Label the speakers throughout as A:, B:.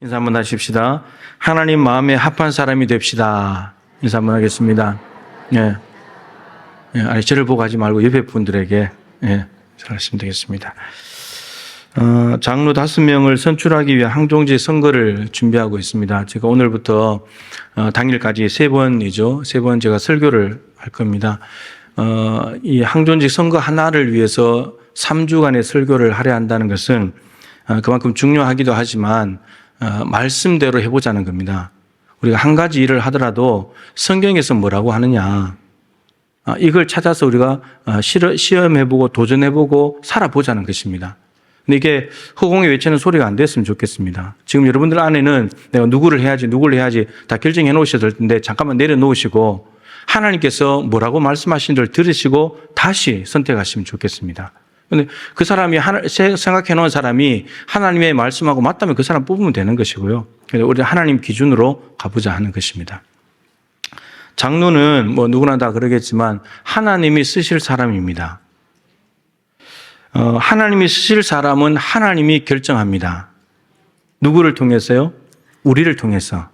A: 인사 한번 하십시다. 하나님 마음에 합한 사람이 됩시다. 인사 한번 하겠습니다. 아니, 저를 보고 하지 말고 옆에 분들에게 잘하시면 되겠습니다. 장로 5명을 선출하기 위한 항종지 선거를 준비하고 있습니다. 제가 오늘부터 당일까지 3번이죠. 3번 제가 설교를 할 겁니다. 이 항종직 선거 하나를 위해서 3주간의 설교를 하려 한다는 것은 그만큼 중요하기도 하지만 말씀대로 해보자는 겁니다. 우리가 한 가지 일을 하더라도 성경에서 뭐라고 하느냐, 이걸 찾아서 우리가 시험해보고 도전해보고 살아보자는 것입니다. 근데 이게 허공에 외치는 소리가 안 됐으면 좋겠습니다. 지금 여러분들 안에는 내가 누구를 해야지 다 결정해 놓으셔야 될 텐데 잠깐만 내려놓으시고 하나님께서 뭐라고 말씀하신 줄 들으시고 다시 선택하시면 좋겠습니다. 근데 그 사람이 생각해 놓은 사람이 하나님의 말씀하고 맞다면 그 사람 뽑으면 되는 것이고요. 그래서 우리 하나님 기준으로 가보자 하는 것입니다. 장로는 누구나 다 그러겠지만 하나님이 쓰실 사람입니다. 하나님이 쓰실 사람은 하나님이 결정합니다. 누구를 통해서요? 우리를 통해서.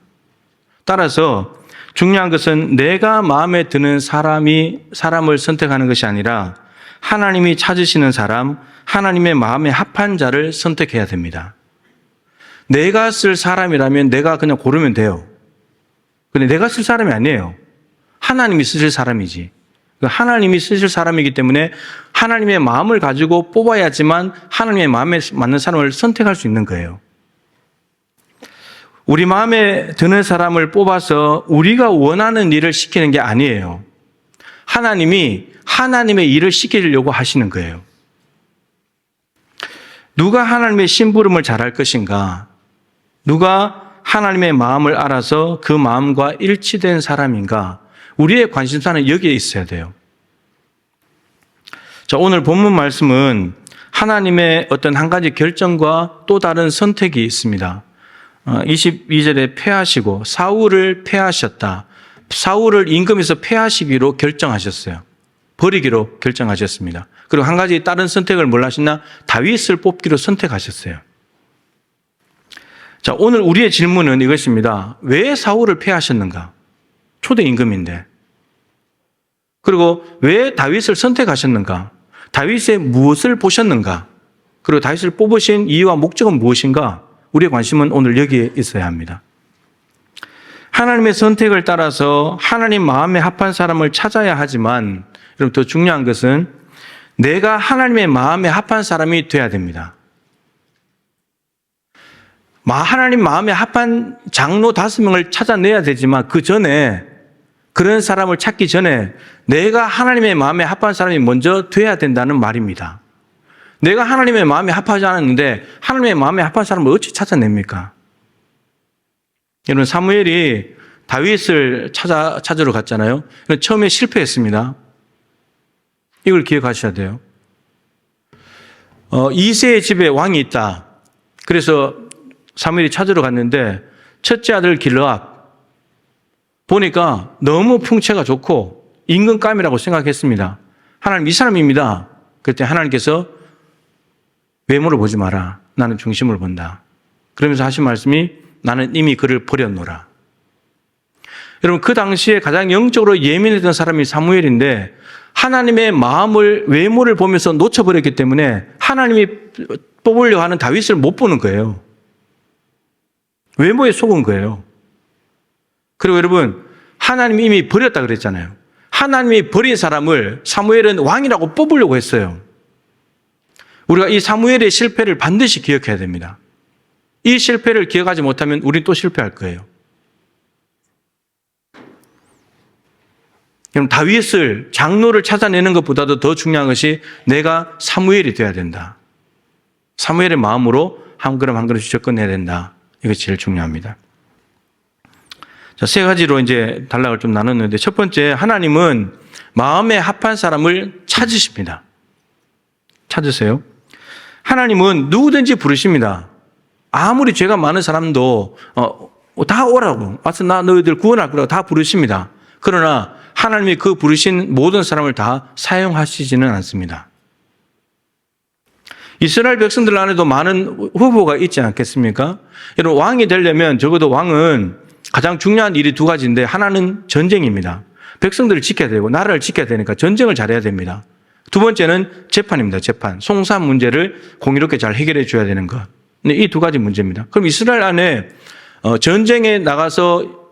A: 따라서 중요한 것은 내가 마음에 드는 사람을 선택하는 것이 아니라 하나님이 찾으시는 사람, 하나님의 마음에 합한 자를 선택해야 됩니다. 내가 쓸 사람이라면 내가 그냥 고르면 돼요. 근데 내가 쓸 사람이 아니에요. 하나님이 쓰실 사람이지. 하나님이 쓰실 사람이기 때문에 하나님의 마음을 가지고 뽑아야지만 하나님의 마음에 맞는 사람을 선택할 수 있는 거예요. 우리 마음에 드는 사람을 뽑아서 우리가 원하는 일을 시키는 게 아니에요. 하나님이 하나님의 일을 시키려고 하시는 거예요. 누가 하나님의 심부름을 잘할 것인가? 누가 하나님의 마음을 알아서 그 마음과 일치된 사람인가? 우리의 관심사는 여기에 있어야 돼요. 자, 오늘 본문 말씀은 하나님의 어떤 한 가지 결정과 또 다른 선택이 있습니다. 22절에 패하시고 사울을 패하셨다. 사울을 임금에서 패하시기로 결정하셨어요. 버리기로 결정하셨습니다. 그리고 한 가지 다른 선택을 뭘 하셨나? 다윗을 뽑기로 선택하셨어요. 자, 오늘 우리의 질문은 이것입니다. 왜 사울을 패하셨는가? 초대 임금인데. 그리고 왜 다윗을 선택하셨는가? 다윗의 무엇을 보셨는가? 그리고 다윗을 뽑으신 이유와 목적은 무엇인가? 우리의 관심은 오늘 여기에 있어야 합니다. 하나님의 선택을 따라서 하나님 마음에 합한 사람을 찾아야 하지만 여러분 더 중요한 것은 내가 하나님의 마음에 합한 사람이 돼야 됩니다. 하나님 마음에 합한 장로 5명을 찾아내야 되지만 그 전에 그런 사람을 찾기 전에 내가 하나님의 마음에 합한 사람이 먼저 돼야 된다는 말입니다. 내가 하나님의 마음에 합하지 않았는데 하나님의 마음에 합한 사람을 어찌 찾아냅니까? 여러분 사무엘이 다윗을 찾으러 갔잖아요. 처음에 실패했습니다. 이걸 기억하셔야 돼요. 이새의 집에 왕이 있다. 그래서 사무엘이 찾으러 갔는데 첫째 아들 길르압 보니까 너무 풍채가 좋고 임금감이라고 생각했습니다. 하나님 이 사람입니다. 그때 하나님께서 외모를 보지 마라. 나는 중심을 본다. 그러면서 하신 말씀이 나는 이미 그를 버렸노라. 여러분 그 당시에 가장 영적으로 예민했던 사람이 사무엘인데 하나님의 마음을 외모를 보면서 놓쳐버렸기 때문에 하나님이 뽑으려고 하는 다윗을 못 보는 거예요. 외모에 속은 거예요. 그리고 여러분 하나님이 이미 버렸다 그랬잖아요. 하나님이 버린 사람을 사무엘은 왕이라고 뽑으려고 했어요. 우리가 이 사무엘의 실패를 반드시 기억해야 됩니다. 이 실패를 기억하지 못하면 우린 또 실패할 거예요. 그럼 다윗을 장로를 찾아내는 것보다도 더 중요한 것이 내가 사무엘이 되어야 된다. 사무엘의 마음으로 한 걸음 한 걸음씩 접근해야 된다. 이것이 제일 중요합니다. 자, 3가지로 이제 단락을 좀 나눴는데 첫 번째, 하나님은 마음에 합한 사람을 찾으십니다. 찾으세요. 하나님은 누구든지 부르십니다. 아무리 죄가 많은 사람도 다 오라고 와서 나 너희들 구원할 거라고 다 부르십니다. 그러나 하나님이 그 부르신 모든 사람을 다 사용하시지는 않습니다. 이스라엘 백성들 안에도 많은 후보가 있지 않겠습니까? 여러분, 왕이 되려면 적어도 왕은 가장 중요한 일이 두 가지인데, 하나는 전쟁입니다. 백성들을 지켜야 되고 나라를 지켜야 되니까 전쟁을 잘해야 됩니다. 두 번째는 재판입니다. 재판. 송사 문제를 공의롭게 잘 해결해 줘야 되는 것. 이 두 가지 문제입니다. 그럼 이스라엘 안에 전쟁에 나가서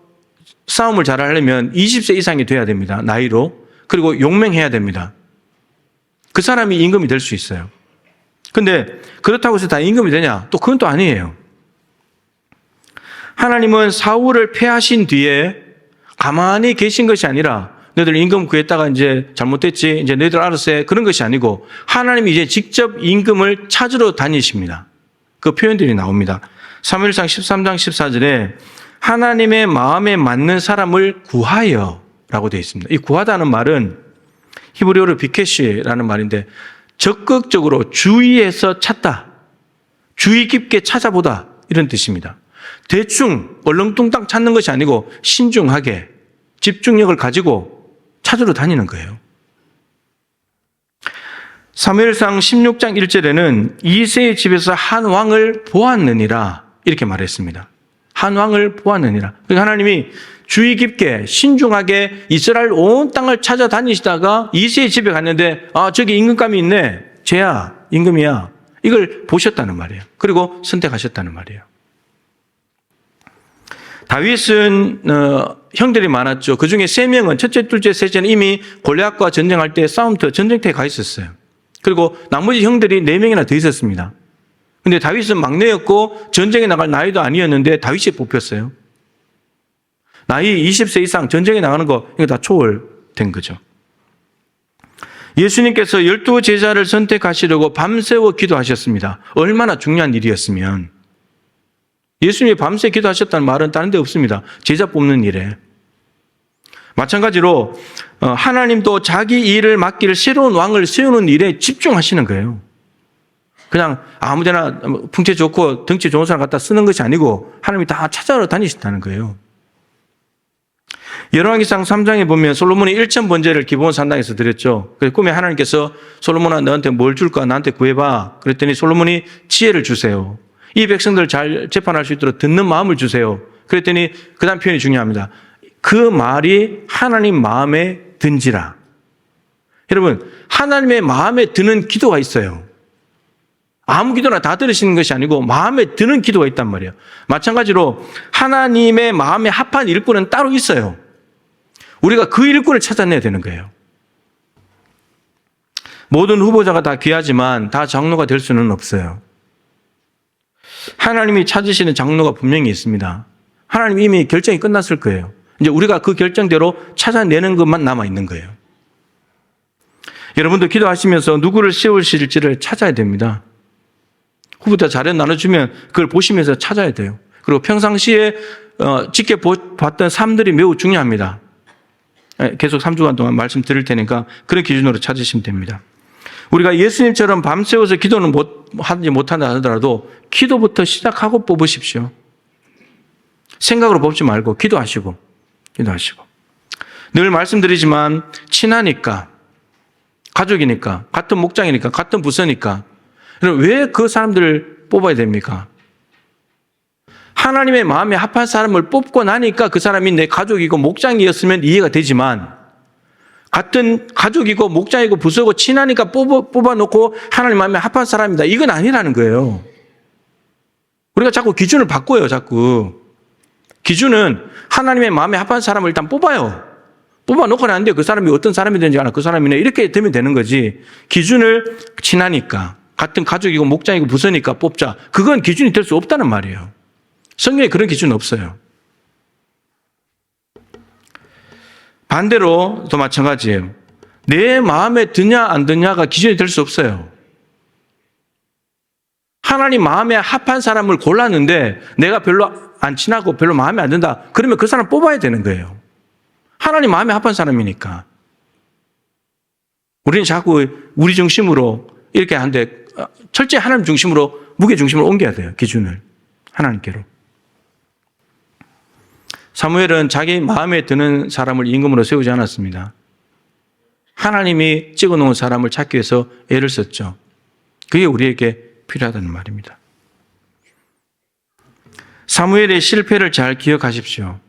A: 싸움을 잘 하려면 20세 이상이 돼야 됩니다. 나이로. 그리고 용맹해야 됩니다. 그 사람이 임금이 될 수 있어요. 근데 그렇다고 해서 다 임금이 되냐? 또 그건 또 아니에요. 하나님은 사울을 패하신 뒤에 가만히 계신 것이 아니라 너희들 임금 구했다가 이제 잘못됐지, 이제 너희들 알아서 해, 그런 것이 아니고 하나님이 이제 직접 임금을 찾으러 다니십니다. 그 표현들이 나옵니다. 사무엘상 13장 14절에 하나님의 마음에 맞는 사람을 구하여 라고 되어 있습니다. 이 구하다는 말은 히브리어로 비케시라는 말인데 적극적으로 주의해서 찾다, 주의 깊게 찾아보다 이런 뜻입니다. 대충 얼렁뚱땅 찾는 것이 아니고 신중하게 집중력을 가지고 찾으러 다니는 거예요. 사무엘상 16장 1절에는 이새의 집에서 한 왕을 보았느니라 이렇게 말했습니다. 한 왕을 보았느니라. 그러니까 하나님이 주의 깊게 신중하게 이스라엘 온 땅을 찾아다니시다가 이새의 집에 갔는데 저기 임금감이 있네. 쟤야 임금이야. 이걸 보셨다는 말이에요. 그리고 선택하셨다는 말이에요. 다윗은 형들이 많았죠. 그중에 3명은 첫째, 둘째, 셋째는 이미 골리앗과 전쟁할 때 전쟁터에 가 있었어요. 그리고 나머지 형들이 4명이나 더 있었습니다. 근데 다윗은 막내였고 전쟁에 나갈 나이도 아니었는데 다윗이 뽑혔어요. 나이 20세 이상 전쟁에 나가는 거 이거 다 초월된 거죠. 예수님께서 12제자를 선택하시려고 밤새워 기도하셨습니다. 얼마나 중요한 일이었으면. 예수님이 밤새 기도하셨다는 말은 다른 데 없습니다. 제자 뽑는 일에. 마찬가지로 하나님도 자기 일을 맡길 새로운 왕을 세우는 일에 집중하시는 거예요. 그냥 아무데나 풍채 좋고 덩치 좋은 사람 갖다 쓰는 것이 아니고 하나님이 다 찾아러 다니신다는 거예요. 열왕기상 3장에 보면 솔로몬이 1천 번제를 기브온 산당에서 드렸죠. 그래서 꿈에 하나님께서 솔로몬아 너한테 뭘 줄까? 나한테 구해봐. 그랬더니 솔로몬이 지혜를 주세요. 이 백성들 잘 재판할 수 있도록 듣는 마음을 주세요. 그랬더니 그 다음 표현이 중요합니다. 그 말이 하나님 마음에 든지라. 여러분, 하나님의 마음에 드는 기도가 있어요. 아무 기도나 다 들으시는 것이 아니고 마음에 드는 기도가 있단 말이에요. 마찬가지로 하나님의 마음에 합한 일꾼은 따로 있어요. 우리가 그 일꾼을 찾아내야 되는 거예요. 모든 후보자가 다 귀하지만 다 장로가 될 수는 없어요. 하나님이 찾으시는 장로가 분명히 있습니다. 하나님 이미 결정이 끝났을 거예요. 이제 우리가 그 결정대로 찾아내는 것만 남아있는 거예요. 여러분도 기도하시면서 누구를 세우실지를 찾아야 됩니다. 후보자 자료 나눠주면 그걸 보시면서 찾아야 돼요. 그리고 평상시에 지켜봤던 삶들이 매우 중요합니다. 계속 3주간 동안 말씀 드릴 테니까 그런 기준으로 찾으시면 됩니다. 우리가 예수님처럼 밤새워서 기도는 하지 못한다 하더라도 기도부터 시작하고 뽑으십시오. 생각으로 뽑지 말고 기도하시고. 늘 말씀드리지만 친하니까, 가족이니까, 같은 목장이니까, 같은 부서니까 왜 그 사람들을 뽑아야 됩니까? 하나님의 마음에 합한 사람을 뽑고 나니까 그 사람이 내 가족이고 목장이었으면 이해가 되지만 같은 가족이고 목장이고 부서고 친하니까 뽑아놓고 하나님 마음에 합한 사람이다. 이건 아니라는 거예요. 우리가 자꾸 기준을 바꿔요. 기준은 하나님의 마음에 합한 사람을 일단 뽑아요. 뽑아놓고는 안 돼요. 그 사람이 어떤 사람이든지 그 사람이네. 이렇게 되면 되는 거지. 기준을 친하니까, 같은 가족이고 목장이고 부서니까 뽑자. 그건 기준이 될 수 없다는 말이에요. 성경에 그런 기준은 없어요. 반대로 또 마찬가지예요. 내 마음에 드냐 안 드냐가 기준이 될 수 없어요. 하나님 마음에 합한 사람을 골랐는데 내가 별로 안 친하고 별로 마음에 안 든다. 그러면 그 사람 뽑아야 되는 거예요. 하나님 마음에 합한 사람이니까. 우리는 자꾸 우리 중심으로 이렇게 하는데 철저히 하나님 중심으로, 무게 중심으로 옮겨야 돼요. 기준을. 하나님께로. 사무엘은 자기 마음에 드는 사람을 임금으로 세우지 않았습니다. 하나님이 찍어놓은 사람을 찾기 위해서 애를 썼죠. 그게 우리에게 필요하다는 말입니다. 사무엘의 실패를 잘 기억하십시오.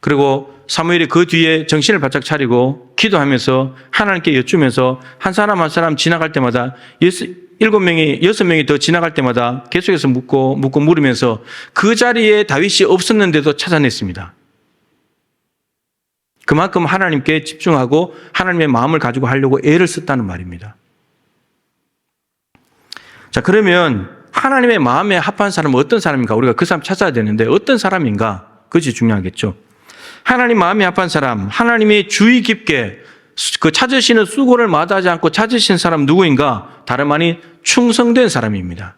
A: 그리고 사무엘이 그 뒤에 정신을 바짝 차리고 기도하면서 하나님께 여쭈면서 한 사람 한 사람 지나갈 때마다 6명이 더 지나갈 때마다 계속해서 묻고 물으면서 그 자리에 다윗이 없었는데도 찾아냈습니다. 그만큼 하나님께 집중하고 하나님의 마음을 가지고 하려고 애를 썼다는 말입니다. 자, 그러면 하나님의 마음에 합한 사람은 어떤 사람인가? 우리가 그 사람 찾아야 되는데 어떤 사람인가? 그것이 중요하겠죠. 하나님 마음에 합한 사람, 하나님이 주의 깊게 그 찾으시는 수고를 마다하지 않고 찾으신 사람 누구인가? 다름 아닌 충성된 사람입니다.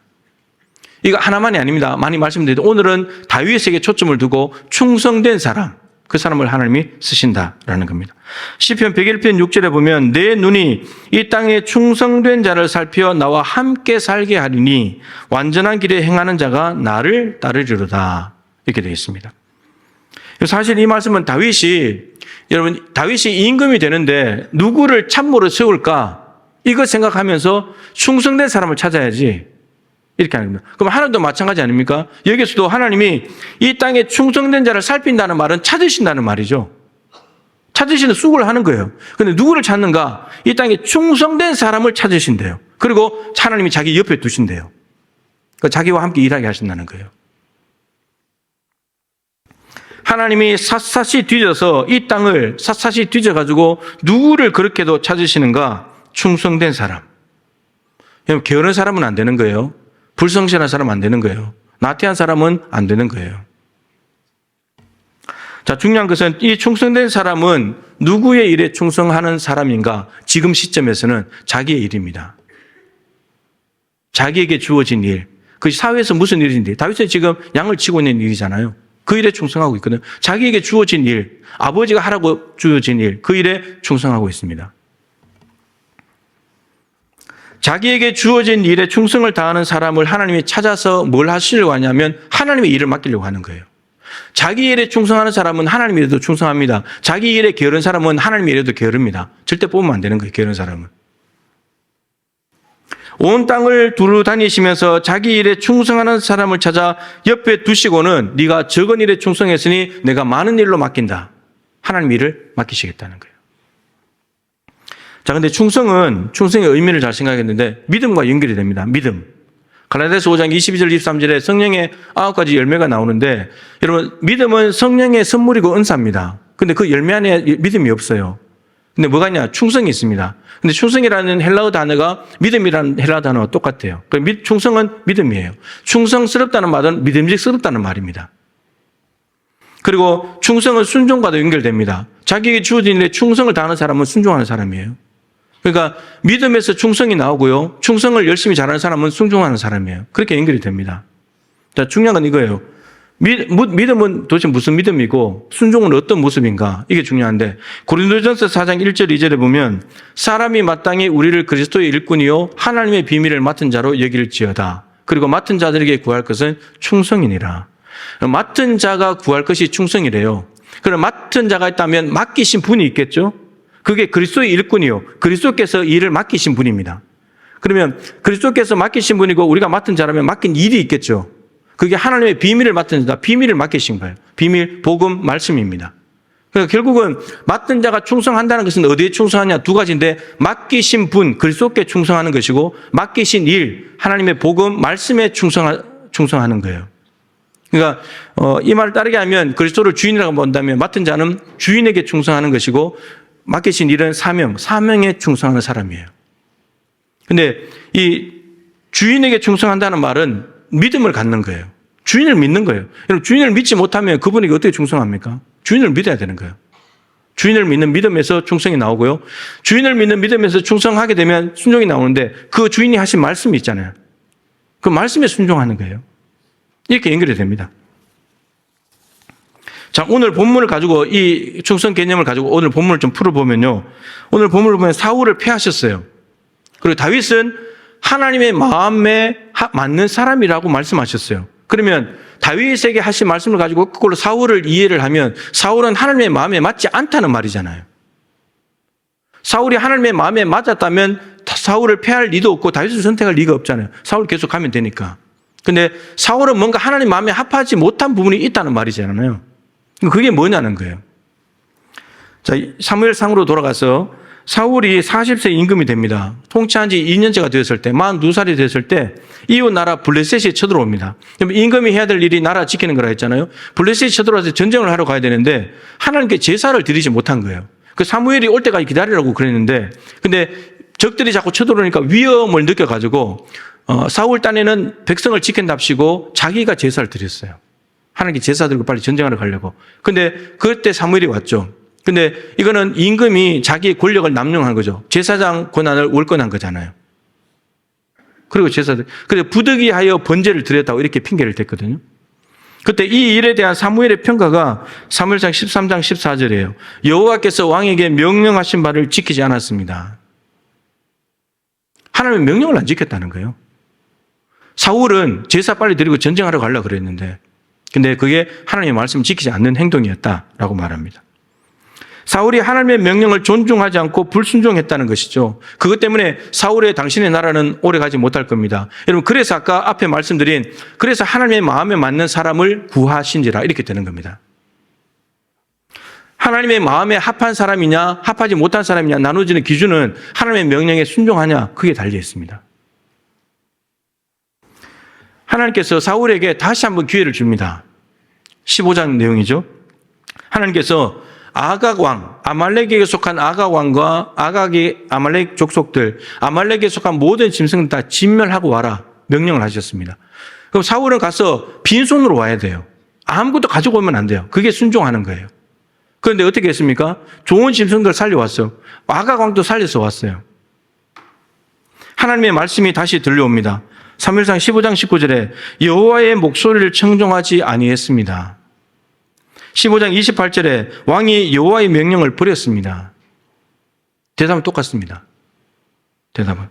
A: 이거 하나만이 아닙니다. 많이 말씀드리는데 오늘은 다윗에게 초점을 두고 충성된 사람, 그 사람을 하나님이 쓰신다라는 겁니다. 시편 101편 6절에 보면 내 눈이 이 땅에 충성된 자를 살펴 나와 함께 살게 하리니 완전한 길에 행하는 자가 나를 따르리로다. 이렇게 되어 있습니다. 사실 이 말씀은 다윗이 임금이 되는데 누구를 참모로 세울까? 이거 생각하면서 충성된 사람을 찾아야지. 이렇게 하는 겁니다. 그럼 하나님도 마찬가지 아닙니까? 여기서도 하나님이 이 땅에 충성된 자를 살핀다는 말은 찾으신다는 말이죠. 찾으시는 수고를 하는 거예요. 그런데 누구를 찾는가? 이 땅에 충성된 사람을 찾으신대요. 그리고 하나님이 자기 옆에 두신대요. 자기와 함께 일하게 하신다는 거예요. 하나님이 샅샅이 뒤져서 이 땅을 샅샅이 뒤져가지고 누구를 그렇게도 찾으시는가? 충성된 사람. 게으른 사람은 안 되는 거예요. 불성실한 사람은 안 되는 거예요. 나태한 사람은 안 되는 거예요. 자, 중요한 것은 이 충성된 사람은 누구의 일에 충성하는 사람인가? 지금 시점에서는 자기의 일입니다. 자기에게 주어진 일. 그 사회에서 무슨 일인지. 다윗은 지금 양을 치고 있는 일이잖아요. 그 일에 충성하고 있거든요. 자기에게 주어진 일, 아버지가 하라고 주어진 일, 그 일에 충성하고 있습니다. 자기에게 주어진 일에 충성을 다하는 사람을 하나님이 찾아서 뭘 하시려고 하냐면 하나님의 일을 맡기려고 하는 거예요. 자기 일에 충성하는 사람은 하나님 일에도 충성합니다. 자기 일에 게으른 사람은 하나님 일에도 게으릅니다. 절대 뽑으면 안 되는 거예요. 게으른 사람은. 온 땅을 두루 다니시면서 자기 일에 충성하는 사람을 찾아 옆에 두시고는 네가 적은 일에 충성했으니 내가 많은 일로 맡긴다. 하나님 일을 맡기시겠다는 거예요. 자, 근데 충성의 의미를 잘 생각했는데 믿음과 연결이 됩니다. 믿음. 갈라디아서 5장 22절 23절에 성령의 9가지 열매가 나오는데 여러분 믿음은 성령의 선물이고 은사입니다. 근데 그 열매 안에 믿음이 없어요. 근데 뭐가 있냐? 충성이 있습니다. 근데 충성이라는 헬라어 단어가 믿음이라는 헬라어 단어와 똑같아요. 충성은 믿음이에요. 충성스럽다는 말은 믿음직스럽다는 말입니다. 그리고 충성은 순종과도 연결됩니다. 자기에게 주어진 일에 충성을 다하는 사람은 순종하는 사람이에요. 그러니까 믿음에서 충성이 나오고요. 충성을 열심히 잘하는 사람은 순종하는 사람이에요. 그렇게 연결이 됩니다. 자, 중요한 건 이거예요. 믿음은 도대체 무슨 믿음이고 순종은 어떤 모습인가? 이게 중요한데 고린도전서 4장 1절 2절에 보면 사람이 마땅히 우리를 그리스도의 일꾼이요 하나님의 비밀을 맡은 자로 여길지어다. 그리고 맡은 자들에게 구할 것은 충성이니라. 맡은 자가 구할 것이 충성이래요. 그럼 맡은 자가 있다면 맡기신 분이 있겠죠? 그게 그리스도의 일꾼이요. 그리스도께서 일을 맡기신 분입니다. 그러면 그리스도께서 맡기신 분이고 우리가 맡은 자라면 맡긴 일이 있겠죠. 그게 하나님의 비밀을 맡은 자다. 비밀을 맡기신 거예요. 비밀, 복음, 말씀입니다. 그러니까 결국은 맡은 자가 충성한다는 것은 어디에 충성하냐? 두 가지인데 맡기신 분, 그리스도께 충성하는 것이고 맡기신 일, 하나님의 복음, 말씀에 충성하는 거예요. 그러니까 이 말을 따르게 하면 그리스도를 주인이라고 본다면 맡은 자는 주인에게 충성하는 것이고 맡기신 일은 사명에 충성하는 사람이에요. 근데 이 주인에게 충성한다는 말은 믿음을 갖는 거예요. 주인을 믿는 거예요. 여러분, 주인을 믿지 못하면 그분에게 어떻게 충성합니까? 주인을 믿어야 되는 거예요. 주인을 믿는 믿음에서 충성이 나오고요. 주인을 믿는 믿음에서 충성하게 되면 순종이 나오는데 그 주인이 하신 말씀이 있잖아요. 그 말씀에 순종하는 거예요. 이렇게 연결이 됩니다. 자, 오늘 본문을 가지고 이 충성 개념을 가지고 오늘 본문을 좀 풀어보면요. 오늘 본문을 보면 사울을 패하셨어요. 그리고 다윗은 하나님의 마음에 맞는 사람이라고 말씀하셨어요. 그러면 다윗에게 하신 말씀을 가지고 그걸로 사울을 이해를 하면 사울은 하나님의 마음에 맞지 않다는 말이잖아요. 사울이 하나님의 마음에 맞았다면 사울을 패할 리도 없고 다윗을 선택할 리가 없잖아요. 사울 계속 가면 되니까. 근데 사울은 뭔가 하나님 마음에 합하지 못한 부분이 있다는 말이잖아요. 그게 뭐냐는 거예요. 자, 사무엘상으로 돌아가서 사울이 40세 임금이 됩니다. 통치한 지 2년째가 되었을 때, 42살이 되었을 때 이웃 나라 블레셋이 쳐들어옵니다. 그럼 임금이 해야 될 일이 나라 지키는 거라 했잖아요. 블레셋이 쳐들어와서 전쟁을 하러 가야 되는데 하나님께 제사를 드리지 못한 거예요. 그 사무엘이 올 때까지 기다리라고 그랬는데, 근데 적들이 자꾸 쳐들어오니까 위험을 느껴가지고 사울 딴에는 백성을 지킨답시고 자기가 제사를 드렸어요. 하나님께 제사 드리고 빨리 전쟁하러 가려고. 근데 그때 사무엘이 왔죠. 근데 이거는 임금이 자기의 권력을 남용한 거죠. 제사장 권한을 월권한 거잖아요. 그리고 그래서 부득이하여 번제를 드렸다고 이렇게 핑계를 댔거든요. 그때 이 일에 대한 사무엘의 평가가 사무엘상 13장 14절이에요. 여호와께서 왕에게 명령하신 바를 지키지 않았습니다. 하나님의 명령을 안 지켰다는 거예요. 사울은 제사 빨리 드리고 전쟁하러 가려고 그랬는데, 근데 그게 하나님의 말씀을 지키지 않는 행동이었다라고 말합니다. 사울이 하나님의 명령을 존중하지 않고 불순종했다는 것이죠. 그것 때문에 사울의 당신의 나라는 오래가지 못할 겁니다. 여러분, 그래서 아까 앞에 말씀드린, 그래서 하나님의 마음에 맞는 사람을 구하신지라 이렇게 되는 겁니다. 하나님의 마음에 합한 사람이냐 합하지 못한 사람이냐 나눠지는 기준은 하나님의 명령에 순종하냐, 그게 달려 있습니다. 하나님께서 사울에게 다시 한번 기회를 줍니다. 15장 내용이죠. 하나님께서 아각 왕, 아말렉에게 속한 아각 왕과 아각의 아말렉 족속들, 아말렉에 속한 모든 짐승들 다 진멸하고 와라 명령을 하셨습니다. 그럼 사울은 가서 빈손으로 와야 돼요. 아무것도 가지고 오면 안 돼요. 그게 순종하는 거예요. 그런데 어떻게 했습니까? 좋은 짐승들 살려왔어요. 아각 왕도 살려서 왔어요. 하나님의 말씀이 다시 들려옵니다. 사무엘상 15장 19절에 여호와의 목소리를 청종하지 아니했습니다. 15장 28절에 왕이 여호와의 명령을 버렸습니다. 대답은 똑같습니다. 대답은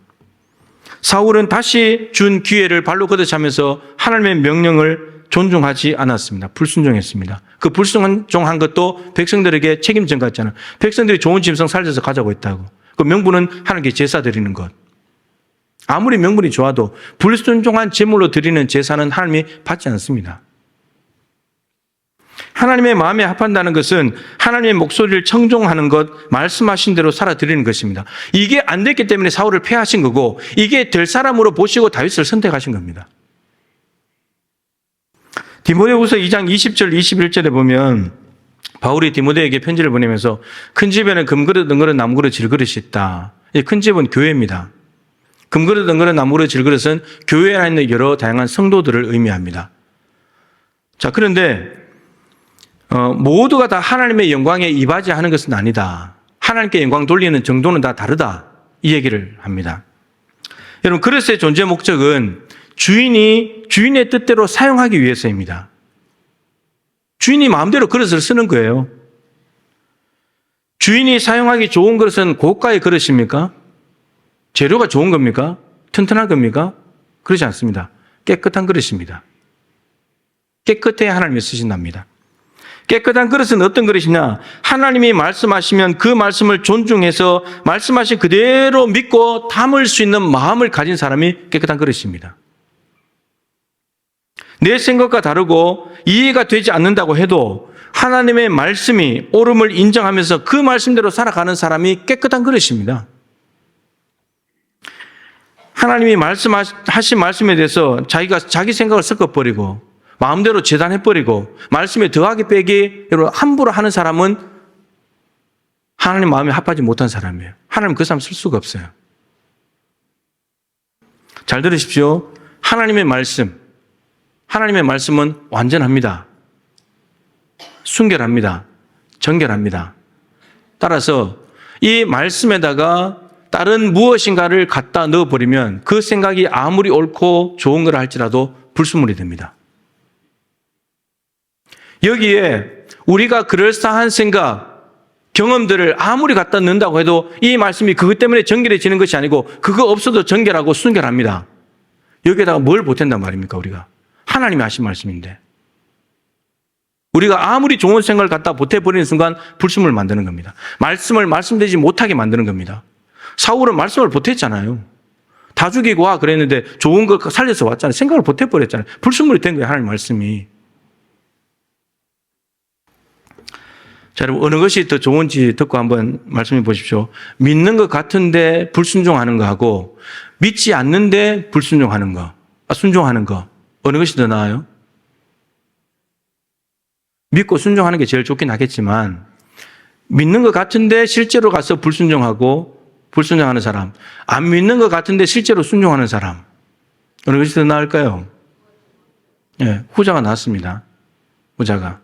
A: 사울은 다시 준 기회를 발로 걷어차면서 하나님의 명령을 존중하지 않았습니다. 불순종했습니다. 그 불순종한 것도 백성들에게 책임 전가했잖아요. 백성들이 좋은 짐승 살려서 가자고 했다고. 그 명분은 하나님께 제사 드리는 것. 아무리 명분이 좋아도 불순종한 제물로 드리는 제사는 하나님이 받지 않습니다. 하나님의 마음에 합한다는 것은 하나님의 목소리를 청종하는 것, 말씀하신 대로 살아드리는 것입니다. 이게 안 됐기 때문에 사울을 패하신 거고, 이게 될 사람으로 보시고 다윗을 선택하신 겁니다. 디모데후서 2장 20절 21절에 보면 바울이 디모데에게 편지를 보내면서 큰 집에는 금그릇, 은그릇, 나무그릇, 질그릇이 있다. 이 큰 집은 교회입니다. 금그릇, 은그릇, 나무그릇, 질그릇은 교회 안에 있는 여러 다양한 성도들을 의미합니다. 자, 그런데 모두가 다 하나님의 영광에 이바지하는 것은 아니다. 하나님께 영광 돌리는 정도는 다 다르다. 이 얘기를 합니다. 여러분, 그릇의 존재 목적은 주인의 뜻대로 사용하기 위해서입니다. 주인이 마음대로 그릇을 쓰는 거예요. 주인이 사용하기 좋은 그릇은 고가의 그릇입니까? 재료가 좋은 겁니까? 튼튼한 겁니까? 그렇지 않습니다. 깨끗한 그릇입니다. 깨끗해야 하나님이 쓰신답니다. 깨끗한 그릇은 어떤 그릇이냐? 하나님이 말씀하시면 그 말씀을 존중해서 말씀하신 그대로 믿고 담을 수 있는 마음을 가진 사람이 깨끗한 그릇입니다. 내 생각과 다르고 이해가 되지 않는다고 해도 하나님의 말씀이 옳음을 인정하면서 그 말씀대로 살아가는 사람이 깨끗한 그릇입니다. 하나님이 말씀하신 말씀에 대해서 자기 생각을 섞어버리고 마음대로 재단해버리고 말씀에 더하기 빼기 함부로 하는 사람은 하나님 마음에 합하지 못한 사람이에요. 하나님 그 사람 쓸 수가 없어요. 잘 들으십시오. 하나님의 말씀은 완전합니다. 순결합니다. 정결합니다. 따라서 이 말씀에다가 다른 무엇인가를 갖다 넣어버리면 그 생각이 아무리 옳고 좋은 걸 할지라도 불순물이 됩니다. 여기에 우리가 그럴싸한 생각, 경험들을 아무리 갖다 넣는다고 해도 이 말씀이 그것 때문에 정결해지는 것이 아니고 그거 없어도 정결하고 순결합니다. 여기에다가 뭘 보탠단 말입니까, 우리가? 하나님이 하신 말씀인데. 우리가 아무리 좋은 생각을 갖다 보태버리는 순간 불순물을 만드는 겁니다. 말씀을 말씀되지 못하게 만드는 겁니다. 사울은 말씀을 보탰잖아요. 다 죽이고 와 그랬는데 좋은 걸 살려서 왔잖아요. 생각을 보태버렸잖아요. 불순물이 된 거예요. 하나님 말씀이. 자, 여러분 어느 것이 더 좋은지 듣고 한번 말씀해 보십시오. 믿는 것 같은데 불순종하는 거하고 믿지 않는데 불순종하는 거, 순종하는 거 어느 것이 더 나아요? 믿고 순종하는 게 제일 좋긴 하겠지만 믿는 것 같은데 실제로 가서 불순종하는 사람, 안 믿는 것 같은데 실제로 순종하는 사람 어느 것이 더 나을까요? 예, 후자가 낫습니다. 후자가.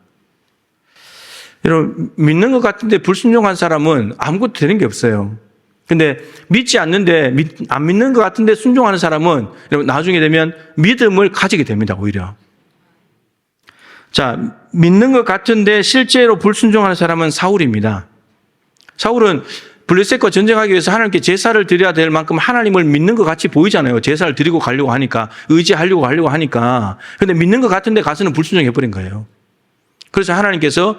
A: 여러분 믿는 것 같은데 불순종한 사람은 아무것도 되는 게 없어요. 근데 믿지 않는데 안 믿는 것 같은데 순종하는 사람은 여러분 나중에 되면 믿음을 가지게 됩니다. 오히려. 자, 믿는 것 같은데 실제로 불순종하는 사람은 사울입니다. 사울은 블레셋과 전쟁하기 위해서 하나님께 제사를 드려야 될 만큼 하나님을 믿는 것 같이 보이잖아요. 제사를 드리고 가려고 하니까, 의지하려고 하니까. 근데 믿는 것 같은데 가서는 불순종해버린 거예요. 그래서 하나님께서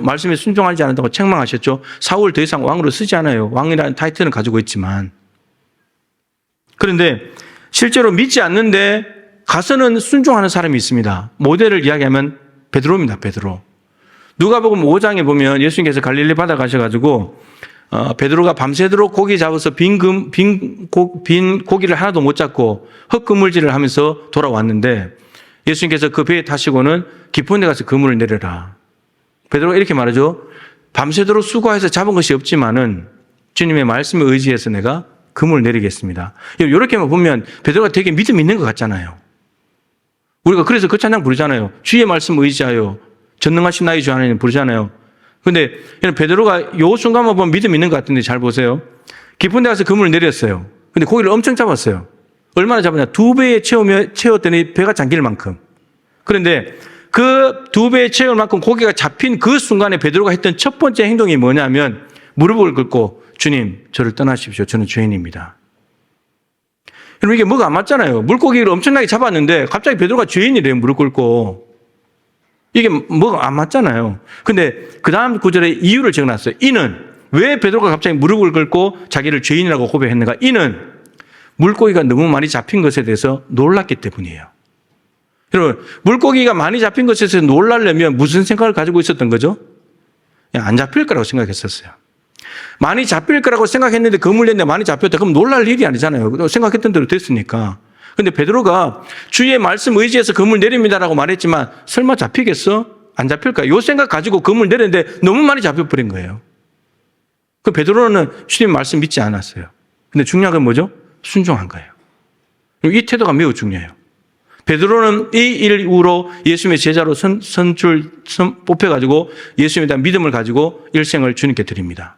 A: 말씀에 순종하지 않는다고 책망하셨죠. 사울 더 이상 왕으로 쓰지 않아요. 왕이라는 타이틀은 가지고 있지만. 그런데 실제로 믿지 않는데 가서는 순종하는 사람이 있습니다. 모델을 이야기하면 베드로입니다. 베드로. 누가복음 5장에 보면 예수님께서 갈릴리 바다 가셔가지고 베드로가 밤새도록 고기 잡아서 빈 고기를 하나도 못 잡고 흙그물질을 하면서 돌아왔는데 예수님께서 그 배에 타시고는 깊은 데 가서 그물을 내려라. 베드로가 이렇게 말하죠. 밤새도록 수고해서 잡은 것이 없지만은 주님의 말씀에 의지해서 내가 그물을 내리겠습니다. 이렇게만 보면 베드로가 되게 믿음 있는 것 같잖아요. 우리가 그래서 그 찬양 부르잖아요. 주의 말씀 의지하여 전능하신 나의 주 하나님 부르잖아요. 근데 베드로가 요 순간만 보면 믿음 있는 것 같은데 잘 보세요. 깊은 데 가서 그물을 내렸어요. 근데 고기를 엄청 잡았어요. 얼마나 잡았냐? 2배에 채웠더니 배가 잠길 만큼. 그런데 그 2배에 채울 만큼 고기가 잡힌 그 순간에 베드로가 했던 첫 번째 행동이 뭐냐면 무릎을 꿇고 주님 저를 떠나십시오. 저는 죄인입니다. 여러분 이게 뭐가 안 맞잖아요. 물고기를 엄청나게 잡았는데 갑자기 베드로가 죄인이래요. 무릎 꿇고. 이게 뭐가 안 맞잖아요. 근데 그 다음 구절에 이유를 적어놨어요. 이는 왜 베드로가 갑자기 무릎을 꿇고 자기를 죄인이라고 고백했는가? 이는 물고기가 너무 많이 잡힌 것에 대해서 놀랐기 때문이에요. 여러분 물고기가 많이 잡힌 것에 대해서 놀라려면 무슨 생각을 가지고 있었던 거죠? 안 잡힐 거라고 생각했었어요. 많이 잡힐 거라고 생각했는데 그물 냈는데 많이 잡혔다. 그럼 놀랄 일이 아니잖아요. 생각했던 대로 됐으니까. 근데 베드로가 주의 말씀 의지해서 그물 내립니다라고 말했지만 설마 잡히겠어? 안 잡힐까? 요 생각 가지고 그물 내렸는데 너무 많이 잡혀버린 거예요. 그 베드로는 주님 말씀 믿지 않았어요. 근데 중요한 건 뭐죠? 순종한 거예요. 이 태도가 매우 중요해요. 베드로는 이 일 이후로 예수님의 제자로 뽑혀가지고 예수님에 대한 믿음을 가지고 일생을 주님께 드립니다.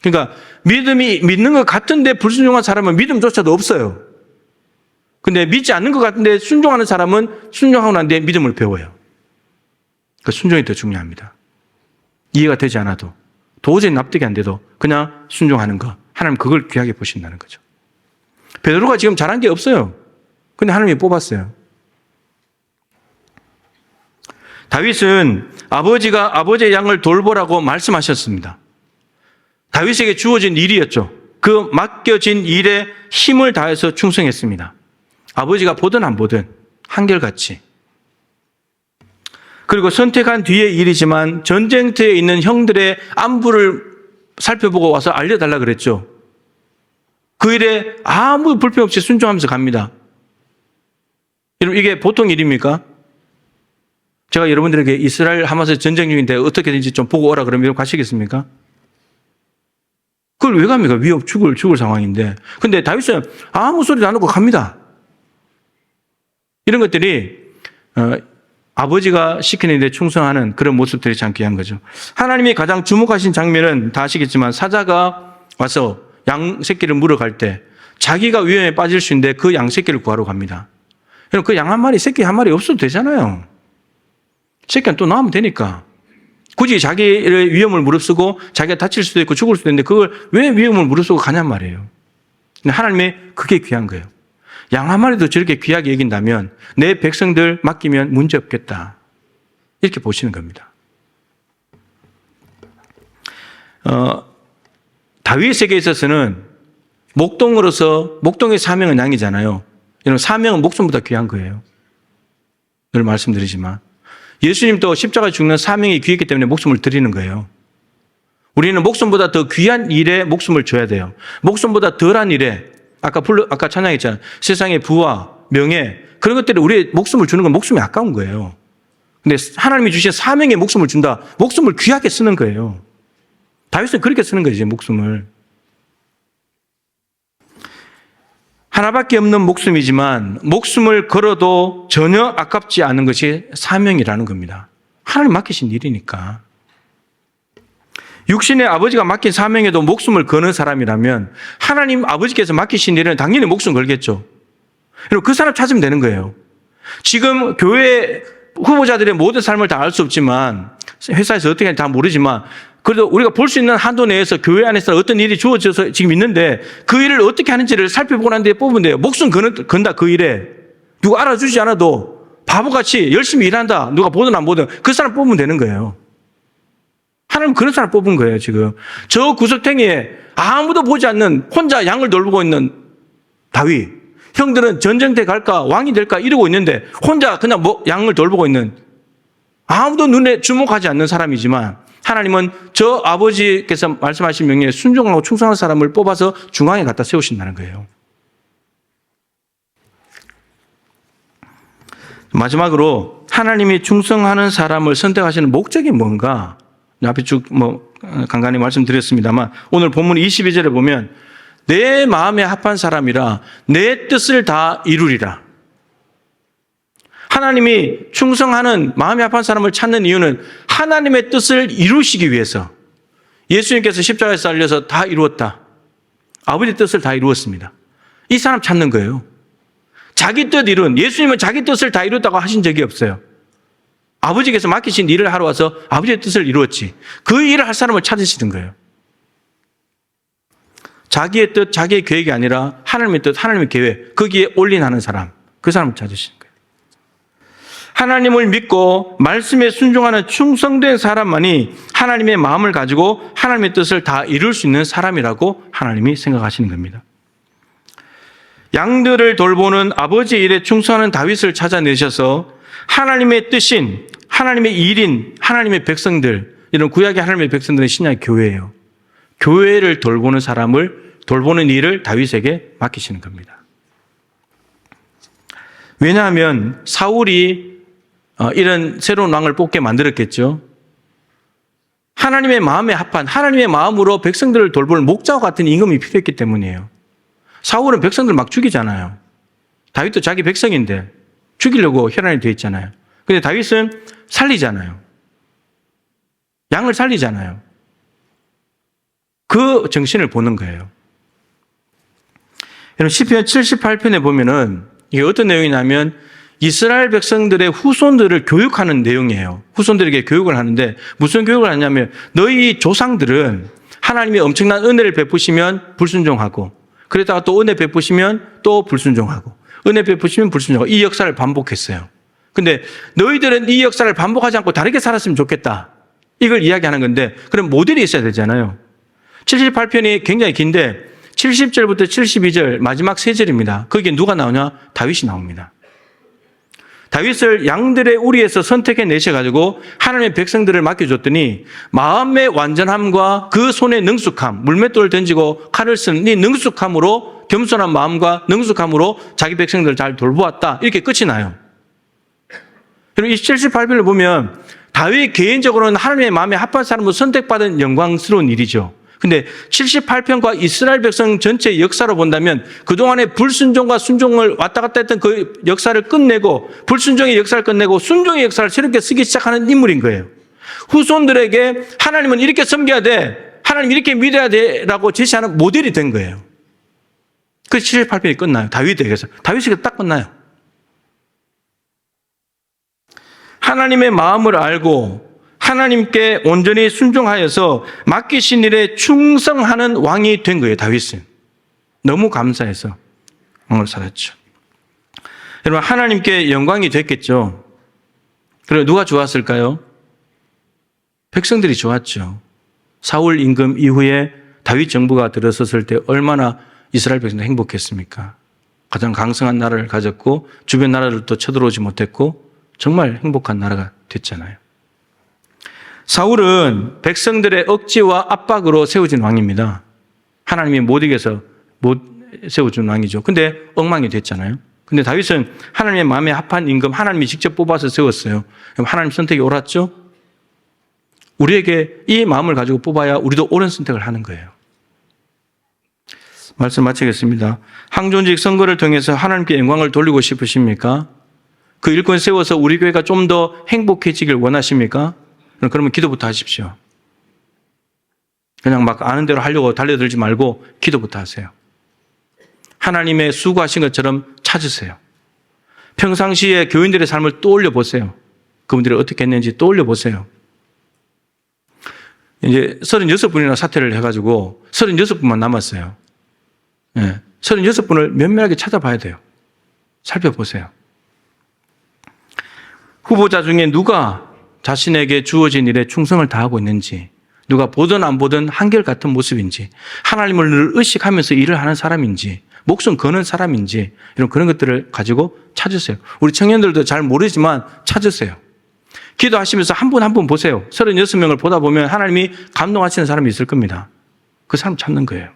A: 그러니까 믿는 것 같은데 불순종한 사람은 믿음조차도 없어요. 근데 믿지 않는 것 같은데 순종하는 사람은 순종하고 난 뒤에 믿음을 배워요. 그 순종이 더 중요합니다. 이해가 되지 않아도 도저히 납득이 안 돼도 그냥 순종하는 거. 하나님 그걸 귀하게 보신다는 거죠. 베드로가 지금 잘한 게 없어요. 근데 하나님이 뽑았어요. 다윗은 아버지가 아버지의 양을 돌보라고 말씀하셨습니다. 다윗에게 주어진 일이었죠. 그 맡겨진 일에 힘을 다해서 충성했습니다. 아버지가 보든 안 보든 한결같이. 그리고 선택한 뒤의 일이지만 전쟁터에 있는 형들의 안부를 살펴보고 와서 알려달라 그랬죠. 그 일에 아무 불평 없이 순종하면서 갑니다. 여러분 이게 보통 일입니까? 제가 여러분들에게 이스라엘 하마스 전쟁 중인데 어떻게든지 좀 보고 오라 그러면 가시겠습니까? 그걸 왜 갑니까? 위협 죽을 상황인데. 근데 다윗은 아무 소리도 안 하고 갑니다. 이런 것들이 아버지가 시키는 데 충성하는 그런 모습들이 참 귀한 거죠. 하나님이 가장 주목하신 장면은 다 아시겠지만 사자가 와서 양 새끼를 물어갈 때 자기가 위험에 빠질 수 있는데 그 양 새끼를 구하러 갑니다. 그 양 한 마리, 새끼 한 마리 없어도 되잖아요. 새끼는 또 나오면 되니까. 굳이 자기의 위험을 무릅쓰고 자기가 다칠 수도 있고 죽을 수도 있는데 그걸 왜 위험을 무릅쓰고 가냔 말이에요. 근데 하나님의 그게 귀한 거예요. 양 한 마리도 저렇게 귀하게 여긴다면 내 백성들 맡기면 문제 없겠다. 이렇게 보시는 겁니다. 다윗에게 있어서는 목동으로서 목동의 사명은 양이잖아요. 이런 사명은 목숨보다 귀한 거예요. 늘 말씀드리지만 예수님도 십자가에 죽는 사명이 귀했기 때문에 목숨을 드리는 거예요. 우리는 목숨보다 더 귀한 일에 목숨을 줘야 돼요. 목숨보다 덜한 일에 아까 찬양했잖아요. 세상의 부와 명예 그런 것들이 우리의 목숨을 주는 건 목숨이 아까운 거예요. 근데 하나님이 주신 사명에 목숨을 준다. 목숨을 귀하게 쓰는 거예요. 다윗은 그렇게 쓰는 거죠, 목숨을. 하나밖에 없는 목숨이지만 목숨을 걸어도 전혀 아깝지 않은 것이 사명이라는 겁니다. 하나님 맡기신 일이니까. 육신의 아버지가 맡긴 사명에도 목숨을 거는 사람이라면 하나님 아버지께서 맡기신 일은 당연히 목숨 걸겠죠. 그리고 그 사람 찾으면 되는 거예요. 지금 교회 후보자들의 모든 삶을 다 알 수 없지만 회사에서 어떻게 하는지 다 모르지만 그래도 우리가 볼 수 있는 한도 내에서 교회 안에서 어떤 일이 주어져서 지금 있는데 그 일을 어떻게 하는지를 살펴보고 난 뒤에 뽑으면 돼요. 목숨 건다 그 일에. 누가 알아주지 않아도 바보같이 열심히 일한다. 누가 보든 안 보든 그 사람 뽑으면 되는 거예요. 하나님은 그런 사람 뽑은 거예요, 지금. 저 구석탱이에 아무도 보지 않는 혼자 양을 돌보고 있는 다윗. 형들은 전쟁터에 갈까 왕이 될까 이러고 있는데 혼자 그냥 양을 돌보고 있는 아무도 눈에 주목하지 않는 사람이지만 하나님은 저 아버지께서 말씀하신 명령에 순종하고 충성하는 사람을 뽑아서 중앙에 갖다 세우신다는 거예요. 마지막으로 하나님이 충성하는 사람을 선택하시는 목적이 뭔가 앞에 쭉 간간히 말씀드렸습니다만 오늘 본문 22절에 보면 내 마음에 합한 사람이라 내 뜻을 다 이루리라. 하나님이 충성하는 마음에 합한 사람을 찾는 이유는 하나님의 뜻을 이루시기 위해서. 예수님께서 십자가에서 달려서 다 이루었다. 아버지의 뜻을 다 이루었습니다. 이 사람 찾는 거예요. 자기 뜻 이룬, 예수님은 자기 뜻을 다 이뤘다고 하신 적이 없어요. 아버지께서 맡기신 일을 하러 와서 아버지의 뜻을 이루었지. 그 일을 할 사람을 찾으시는 거예요. 자기의 뜻, 자기의 계획이 아니라 하나님의 뜻, 하나님의 계획, 거기에 올인하는 사람, 그 사람을 찾으시는 거예요. 하나님을 믿고 말씀에 순종하는 충성된 사람만이 하나님의 마음을 가지고 하나님의 뜻을 다 이룰 수 있는 사람이라고 하나님이 생각하시는 겁니다. 양들을 돌보는 아버지의 일에 충성하는 다윗을 찾아내셔서 하나님의 뜻인, 하나님의 일인, 하나님의 백성들, 이런 구약의 하나님의 백성들의 신약의 교회예요. 교회를 돌보는 사람을, 돌보는 일을 다윗에게 맡기시는 겁니다. 왜냐하면 사울이 이런 새로운 왕을 뽑게 만들었겠죠. 하나님의 마음에 합한, 하나님의 마음으로 백성들을 돌볼 목자와 같은 임금이 필요했기 때문이에요. 사울은 백성들 막 죽이잖아요. 다윗도 자기 백성인데 죽이려고 혈안이 되어 있잖아요. 근데 다윗은 살리잖아요. 양을 살리잖아요. 그 정신을 보는 거예요. 여러분 시편 78편에 보면은 이게 어떤 내용이냐면 이스라엘 백성들의 후손들을 교육하는 내용이에요. 후손들에게 교육을 하는데 무슨 교육을 하냐면 너희 조상들은 하나님이 엄청난 은혜를 베푸시면 불순종하고 그러다가 또 은혜 베푸시면 또 불순종하고 은혜 베푸시면 불순종하고 이 역사를 반복했어요. 근데 너희들은 이 역사를 반복하지 않고 다르게 살았으면 좋겠다. 이걸 이야기하는 건데 그럼 모델이 있어야 되잖아요. 78편이 굉장히 긴데 70절부터 72절 마지막 3절입니다. 거기에 누가 나오냐? 다윗이 나옵니다. 다윗을 양들의 우리에서 선택해 내셔가지고 하나님의 백성들을 맡겨줬더니 마음의 완전함과 그 손의 능숙함, 물맷돌을 던지고 칼을 쓰는 이 능숙함으로 겸손한 마음과 능숙함으로 자기 백성들을 잘 돌보았다. 이렇게 끝이 나요. 그리고 이 78편을 보면 다윗 개인적으로는 하나님의 마음에 합한 사람으로 선택받은 영광스러운 일이죠. 근데 78편과 이스라엘 백성 전체의 역사로 본다면 그동안의 불순종과 순종을 왔다 갔다 했던 그 역사를 끝내고 불순종의 역사를 끝내고 순종의 역사를 새롭게 쓰기 시작하는 인물인 거예요. 후손들에게 하나님은 이렇게 섬겨야 돼. 하나님 이렇게 믿어야 돼. 라고 제시하는 모델이 된 거예요. 그 78편이 끝나요. 다윗에게서. 다윗에게 딱 끝나요. 하나님의 마음을 알고 하나님께 온전히 순종하여서 맡기신 일에 충성하는 왕이 된 거예요, 다윗은. 너무 감사해서 왕을 살았죠. 여러분, 하나님께 영광이 됐겠죠. 그리고 누가 좋았을까요? 백성들이 좋았죠. 사울 임금 이후에 다윗 정부가 들어섰을 때 얼마나 이스라엘 백성들이 행복했습니까? 가장 강성한 나라를 가졌고 주변 나라들도 쳐들어오지 못했고 정말 행복한 나라가 됐잖아요. 사울은 백성들의 억지와 압박으로 세워진 왕입니다. 하나님이 못 이겨서 못 세워준 왕이죠. 근데 엉망이 됐잖아요. 근데 다윗은 하나님의 마음에 합한 임금, 하나님이 직접 뽑아서 세웠어요. 그럼 하나님 선택이 옳았죠? 우리에게 이 마음을 가지고 뽑아야 우리도 옳은 선택을 하는 거예요. 말씀 마치겠습니다. 항존직 선거를 통해서 하나님께 영광을 돌리고 싶으십니까? 그 일꾼 세워서 우리 교회가 좀 더 행복해지길 원하십니까? 그러면 기도부터 하십시오. 그냥 막 아는 대로 하려고 달려들지 말고 기도부터 하세요. 하나님의 수고하신 것처럼 찾으세요. 평상시에 교인들의 삶을 떠올려 보세요. 그분들이 어떻게 했는지 떠올려 보세요. 이제 36분이나 사퇴를 해가지고 36분만 남았어요. 36분을 면밀하게 찾아봐야 돼요. 살펴보세요. 후보자 중에 누가 자신에게 주어진 일에 충성을 다하고 있는지, 누가 보든 안 보든 한결같은 모습인지, 하나님을 늘 의식하면서 일을 하는 사람인지, 목숨 거는 사람인지, 이런 그런 것들을 가지고 찾으세요. 우리 청년들도 잘 모르지만 찾으세요. 기도하시면서 한 분 한 분 보세요. 36명을 보다 보면 하나님이 감동하시는 사람이 있을 겁니다. 그 사람 찾는 거예요.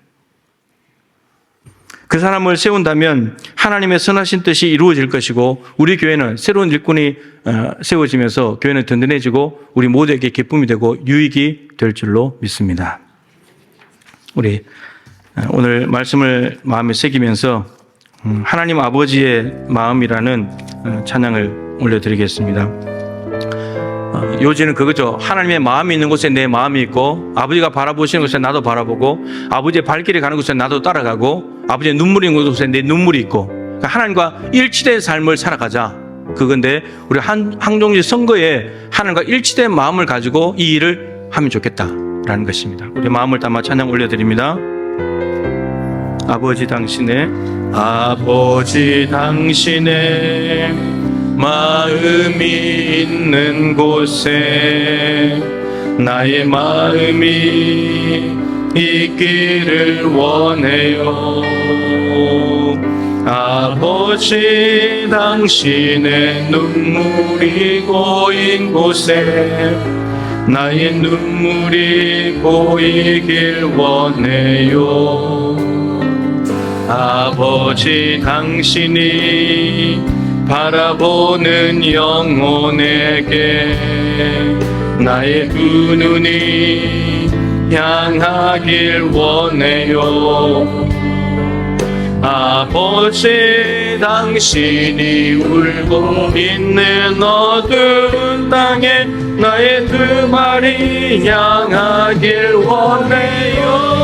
A: 그 사람을 세운다면 하나님의 선하신 뜻이 이루어질 것이고 우리 교회는 새로운 일꾼이 세워지면서 교회는 든든해지고 우리 모두에게 기쁨이 되고 유익이 될 줄로 믿습니다. 우리 오늘 말씀을 마음에 새기면서 하나님 아버지의 마음이라는 찬양을 올려드리겠습니다. 요지는 그거죠. 하나님의 마음이 있는 곳에 내 마음이 있고 아버지가 바라보시는 곳에 나도 바라보고 아버지의 발길이 가는 곳에 나도 따라가고 아버지의 눈물이 있는 곳에 내 눈물이 있고 그러니까 하나님과 일치된 삶을 살아가자. 그건데 우리 항종지 선거에 하나님과 일치된 마음을 가지고 이 일을 하면 좋겠다라는 것입니다. 우리 마음을 담아 찬양 올려드립니다. 아버지 당신의 마음이 있는 곳에 나의 마음이 있기를 원해요. 아버지 당신의 눈물이 고인 곳에 나의 눈물이 고이길 원해요. 아버지 당신이 바라보는 영혼에게 나의 두 눈이 향하길 원해요. 아버지 당신이 울고 있는 어두운 땅에 나의 두 발이 향하길 원해요.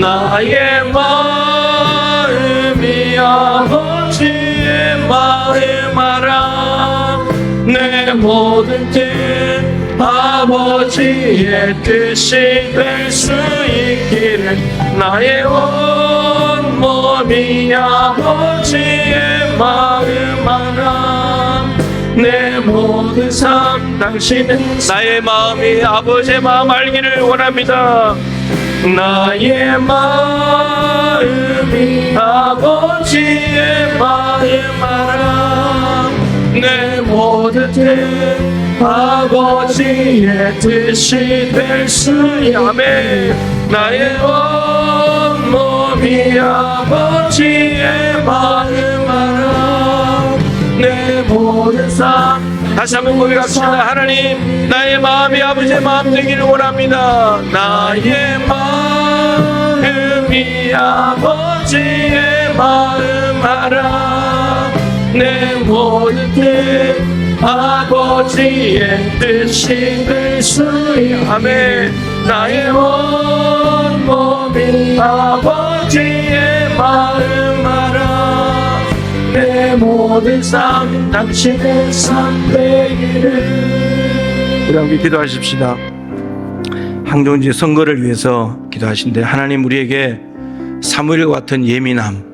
A: 나의 마음이 아버지의 마음 알아. 내 모든 뜻 아버지의 뜻이 될 수 있기를 나의 온몸이 아버지의 마음 알아. 내 모든 삶 당신은 나의 마음이 아버지의 마음 알기를 원합니다. 나의 마음이 아버지의 마음 알아. 내 모든 뜻 아버지의 뜻이 될 수 있네. 나의 온몸이 아버지의 마음 알아. 내 모든 삶 다시 한번 고백합시다. 하나님 나의 마음이 아버지의 마음 되기를 원합니다. 나의 마음이 아버지의 마음 알아. 내 모든 뜻 아버지의 뜻이 될 수 있네. 나의 온몸이 아버지의 마음 알아. 내 모든 삶 당신의 삶 되기를. 우리 함께 기도하십시다. 항종지 선거를 위해서 기도하신데 하나님 우리에게 사무엘과 같은 예민함,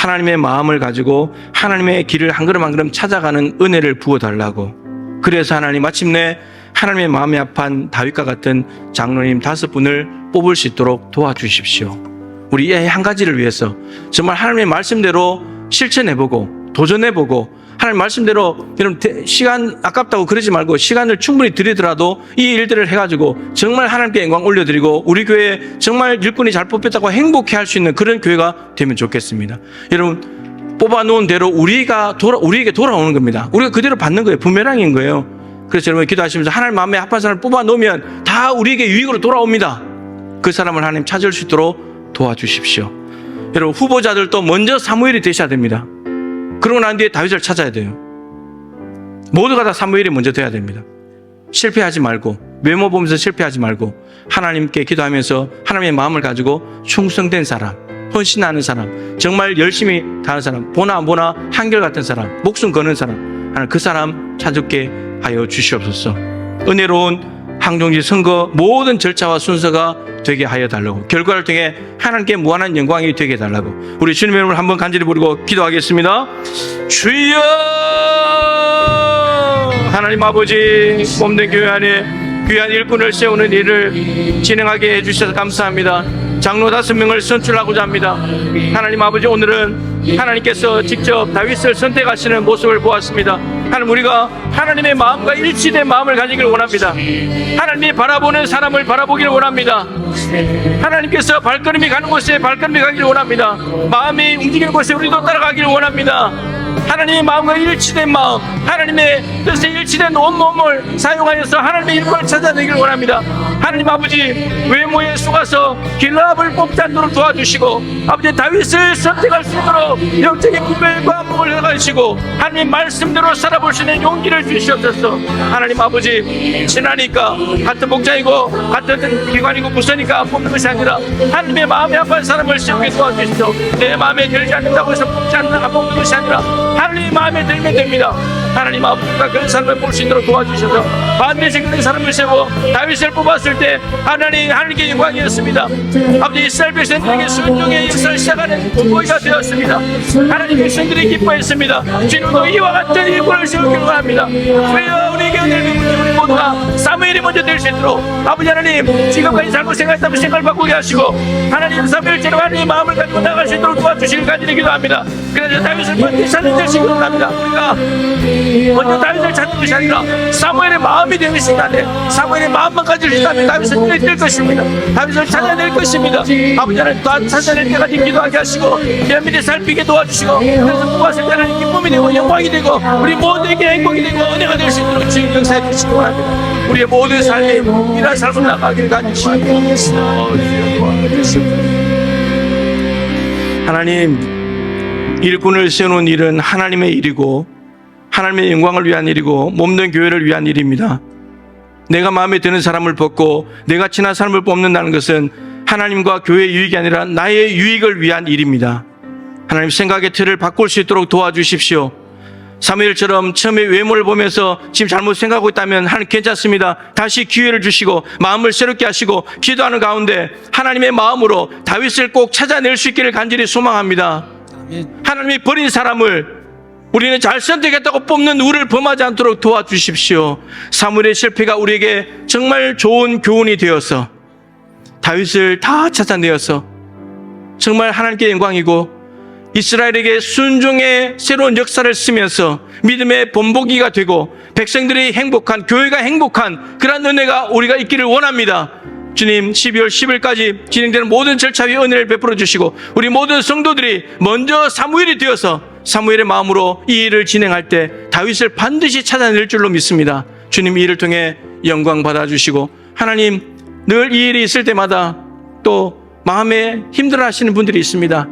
A: 하나님의 마음을 가지고 하나님의 길을 한 걸음 한 걸음 찾아가는 은혜를 부어달라고. 그래서 하나님 마침내 하나님의 마음에 합한 다윗과 같은 장로님 5분을 뽑을 수 있도록 도와주십시오. 우리 이 한 가지를 위해서 정말 하나님의 말씀대로 실천해보고 도전해보고, 하나님 말씀대로 여러분 시간 아깝다고 그러지 말고 시간을 충분히 들이더라도 이 일들을 해가지고 정말 하나님께 영광 올려드리고 우리 교회 정말 일꾼이 잘 뽑혔다고 행복해할 수 있는 그런 교회가 되면 좋겠습니다. 여러분, 뽑아놓은 대로 우리에게 돌아오는 겁니다. 우리가 그대로 받는 거예요. 부메랑인 거예요. 그래서 여러분 기도하시면서 하나님 마음에 합한 사람을 뽑아놓으면 다 우리에게 유익으로 돌아옵니다. 그 사람을 하나님 찾을 수 있도록 도와주십시오. 여러분, 후보자들도 먼저 사무엘이 되셔야 됩니다. 그러고 난 뒤에 다윗을 찾아야 돼요. 모두가 다 사무엘이 먼저 돼야 됩니다. 실패하지 말고, 외모 보면서 실패하지 말고, 하나님께 기도하면서 하나님의 마음을 가지고 충성된 사람, 헌신하는 사람, 정말 열심히 다하는 사람, 보나 안 보나 한결같은 사람, 목숨 거는 사람, 하나님 그 사람 찾게 하여 주시옵소서. 은혜로운 항종지 선거 모든 절차와 순서가 되게 하여 달라고, 결과를 통해 하나님께 무한한 영광이 되게 해달라고, 우리 주님의 이름을 한번 간절히 부르고 기도하겠습니다. 주여! 하나님 아버지, 몸된 교회 안에 귀한 일꾼을 세우는 일을 진행하게 해주셔서 감사합니다. 장로 5명을 선출하고자 합니다. 하나님 아버지, 오늘은 하나님께서 직접 다윗을 선택하시는 모습을 보았습니다. 하나님, 우리가 하나님의 마음과 일치된 마음을 가지기를 원합니다. 하나님이 바라보는 사람을 바라보기를 원합니다. 하나님께서 발걸음이 가는 곳에 발걸음이 가기를 원합니다. 마음이 움직이는 곳에 우리도 따라가기를 원합니다. 하나님의 마음과 일치된 마음, 하나님의 뜻에 일치된 온몸을 사용하여서 하나님의 일꾼을 찾아내기를 원합니다. 하나님 아버지, 외모에 속아서 길라압을 뽑지 않도록 도와주시고, 아버지 다윗을 선택할 수 있도록 영적인 구별과 안목을 허가하시고 하나님의 말씀대로 살아볼 수 있는 용기를 주시옵소서. 하나님 아버지, 친하니까 같은 목자이고 같은 기관이고 부서니까 뽑는 것이 아니라 하나님의 마음에 합한 사람을 세우게 도와주시오. 내 마음에 들지 않는다고 해서 뽑지 않는 뽑는 것이 아니라 하나님의 마음에 들면 됩니다. 하나님 아버지가 그런 사람을 볼 수 있도록 도와주셔서 반드시 그런 사람을 세워 다윗을 뽑았을 때 하나님께 영광이었습니다. 아버지, 이스라엘 백성들에게 순종의 역사를 시작하는 본보기가 되었습니다. 하나님 백성들이 기뻐했습니다. 주님도 이와 같은 일꾼을 세우기를 원합니다. 주여, 우리에게 은혜를 베푸시고 우리 모두가 사무엘이 먼저 될 수 있도록 아버지 하나님, 지금까지 잘못 생각했다면 생각을 바꾸게 하시고 하나님 사무엘처럼 하나님의 마음을 가지고 나갈 수 있도록 도와주시길 간절히 기도합니다. 그래서 다윗을 반드시 찾아내시기 원합니다. 우리가 먼저 다윗을 찾는 것이 아니라 사무엘의 마음이 되는 시간에 사무엘의 마음만 가질 수 있다면 다윗을 될 것입니다. 다윗을 찾아낼 것입니다. 아버지 하나님, 다 찾아낼 때까지 기도하게 하시고 면밀히 살피게 도와주시고, 그래서 뽑았을 때 하나님 기쁨이 되고 영광이 되고 우리 모두에게 행복이 되고 은혜가 될 수 있도록 지금 역사해 주시기 원합니다. 우리의 모든 삶이 이런 삶을 나가기를 간절히 원합니다. 하나님, 일꾼을 세우는 일은 하나님의 일이고 하나님의 영광을 위한 일이고 몸된 교회를 위한 일입니다. 내가 마음에 드는 사람을 뽑고 내가 친한 사람을 뽑는다는 것은 하나님과 교회의 유익이 아니라 나의 유익을 위한 일입니다. 하나님, 생각의 틀을 바꿀 수 있도록 도와주십시오. 사무엘처럼 처음에 외모를 보면서 지금 잘못 생각하고 있다면 하나님 괜찮습니다. 다시 기회를 주시고 마음을 새롭게 하시고 기도하는 가운데 하나님의 마음으로 다윗을 꼭 찾아낼 수 있기를 간절히 소망합니다. 하나님이 버린 사람을 우리는 잘 선택했다고 뽑는 우를 범하지 않도록 도와주십시오. 사무엘의 실패가 우리에게 정말 좋은 교훈이 되어서 다윗을 다 찾아내어서 정말 하나님께 영광이고 이스라엘에게 순종의 새로운 역사를 쓰면서 믿음의 본보기가 되고 백성들이 행복한, 교회가 행복한 그런 은혜가 우리가 있기를 원합니다. 주님, 12월 10일까지 진행되는 모든 절차 위에 은혜를 베풀어 주시고 우리 모든 성도들이 먼저 사무엘이 되어서 사무엘의 마음으로 이 일을 진행할 때 다윗을 반드시 찾아낼 줄로 믿습니다. 주님, 이 일을 통해 영광 받아주시고 하나님, 늘 이 일이 있을 때마다 또 마음에 힘들어하시는 분들이 있습니다.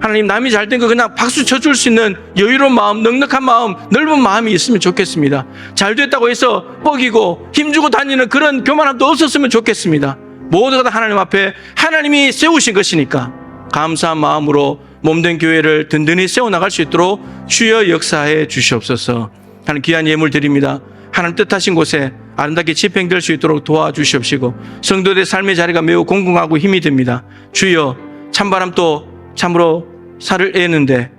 A: 하나님, 남이 잘 된 거 그냥 박수 쳐줄 수 있는 여유로운 마음, 넉넉한 마음, 넓은 마음이 있으면 좋겠습니다. 잘 됐다고 해서 뻐기고 힘주고 다니는 그런 교만함도 없었으면 좋겠습니다. 모두가 다 하나님 앞에 하나님이 세우신 것이니까 감사한 마음으로 몸된 교회를 든든히 세워나갈 수 있도록 주여 역사해 주시옵소서. 하나님, 귀한 예물 드립니다. 하나님 뜻하신 곳에 아름답게 집행될 수 있도록 도와주시옵시고 성도들의 삶의 자리가 매우 공공하고 힘이 됩니다. 주여, 찬바람도 참으로 살을 애는데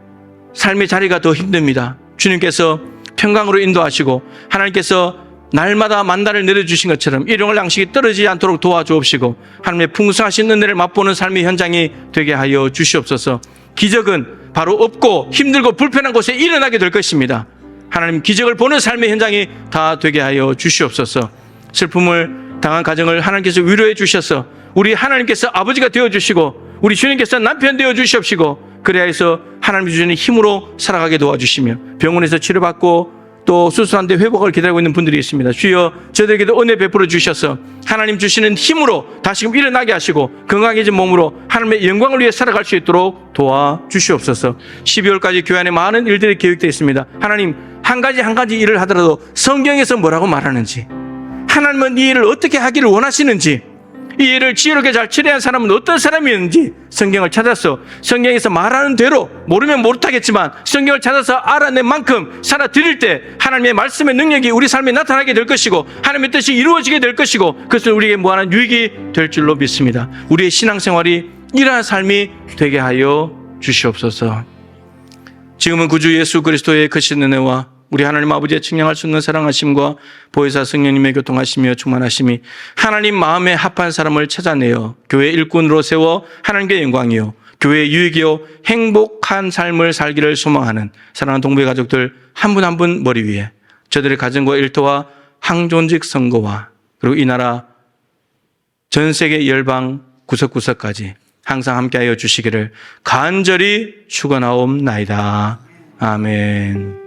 A: 삶의 자리가 더 힘듭니다. 주님께서 평강으로 인도하시고 하나님께서 날마다 만나를 내려주신 것처럼 일용할 양식이 떨어지지 않도록 도와주옵시고 하나님의 풍성하신 은혜를 맛보는 삶의 현장이 되게 하여 주시옵소서. 기적은 바로 없고 힘들고 불편한 곳에 일어나게 될 것입니다. 하나님, 기적을 보는 삶의 현장이 다 되게 하여 주시옵소서. 슬픔을 당한 가정을 하나님께서 위로해 주셔서 우리 하나님께서 아버지가 되어주시고 우리 주님께서 남편 되어주시옵시고 그래야 해서 하나님이 주시는 힘으로 살아가게 도와주시며 병원에서 치료받고 또 수술한데 회복을 기다리고 있는 분들이 있습니다. 주여, 저들에게도 은혜 베풀어 주셔서 하나님 주시는 힘으로 다시금 일어나게 하시고 건강해진 몸으로 하나님의 영광을 위해 살아갈 수 있도록 도와주시옵소서. 12월까지 교회 안에 많은 일들이 계획되어 있습니다. 하나님, 한 가지 일을 하더라도 성경에서 뭐라고 말하는지, 하나님은 이 일을 어떻게 하기를 원하시는지, 이 일을 지혜롭게 잘 처리한 사람은 어떤 사람이었는지 성경을 찾아서 성경에서 말하는 대로, 모르면 못하겠지만 성경을 찾아서 알아낸 만큼 살아드릴 때 하나님의 말씀의 능력이 우리 삶에 나타나게 될 것이고 하나님의 뜻이 이루어지게 될 것이고 그것은 우리에게 무한한 유익이 될 줄로 믿습니다. 우리의 신앙생활이 이러한 삶이 되게 하여 주시옵소서. 지금은 구주 예수 그리스도의 크신 은혜와 우리 하나님 아버지의 측량할 수 없는 사랑하심과 보혜사 성령님의 교통하심이며 충만하심이 하나님 마음에 합한 사람을 찾아내어 교회 일꾼으로 세워 하나님께 영광이요 교회의 유익이요 행복한 삶을 살기를 소망하는 사랑하는 동부의 가족들 한 분 한 분 머리 위에 저들의 가정과 일터와 항존직 선거와 그리고 이 나라 전 세계 열방 구석구석까지 항상 함께하여 주시기를 간절히 축원하옵나이다. 아멘.